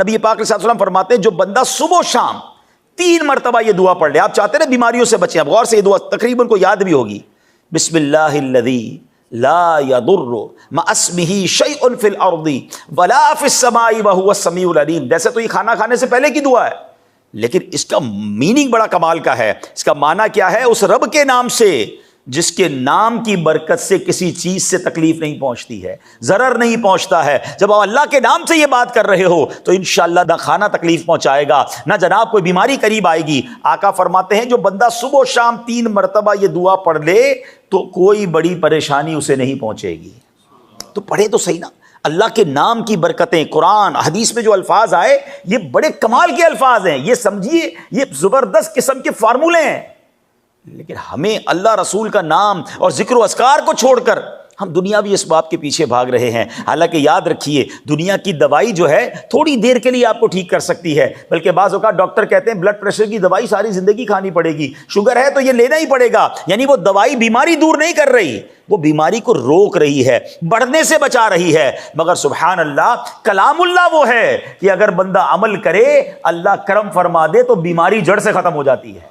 نبی پاک صلی اللہ علیہ وسلم فرماتے ہیں جو بندہ صبح و شام 3 مرتبہ یہ دعا پڑھ لے، آپ چاہتے ہیں نا بیماریوں سے بچیں، آپ غور سے یہ دعا تقریباً کو یاد بھی ہوگی، بسم اللہ الذی لا یضر مع اسمہ شیء فی الارض ولا فی السماء وہو السمیع العلیم. جیسے تو یہ کھانا کھانے سے پہلے کی دعا ہے، لیکن اس کا میننگ بڑا کمال کا ہے. اس کا معنی کیا ہے؟ اس رب کے نام سے جس کے نام کی برکت سے کسی چیز سے تکلیف نہیں پہنچتی ہے، ضرر نہیں پہنچتا ہے. جب آپ اللہ کے نام سے یہ بات کر رہے ہو تو انشاءاللہ نہ کھانا تکلیف پہنچائے گا، نہ جناب کوئی بیماری قریب آئے گی. آقا فرماتے ہیں جو بندہ صبح و شام 3 مرتبہ یہ دعا پڑھ لے تو کوئی بڑی پریشانی اسے نہیں پہنچے گی. تو پڑھے تو صحیح نا. اللہ کے نام کی برکتیں، قرآن حدیث میں جو الفاظ آئے یہ بڑے کمال کے الفاظ ہیں، یہ سمجھیے یہ زبردست قسم کے فارمولے ہیں. لیکن ہمیں اللہ رسول کا نام اور ذکر و اذکار کو چھوڑ کر ہم دنیاوی اسباب کے پیچھے بھاگ رہے ہیں. حالانکہ یاد رکھیے دنیا کی دوائی جو ہے تھوڑی دیر کے لیے آپ کو ٹھیک کر سکتی ہے، بلکہ بعض اوقات ڈاکٹر کہتے ہیں بلڈ پریشر کی دوائی ساری زندگی کھانی پڑے گی، شوگر ہے تو یہ لینا ہی پڑے گا. یعنی وہ دوائی بیماری دور نہیں کر رہی، وہ بیماری کو روک رہی ہے، بڑھنے سے بچا رہی ہے. مگر سبحان اللہ کلام اللہ وہ ہے کہ اگر بندہ عمل کرے اللہ کرم فرما دے تو بیماری جڑ سے ختم ہو جاتی ہے.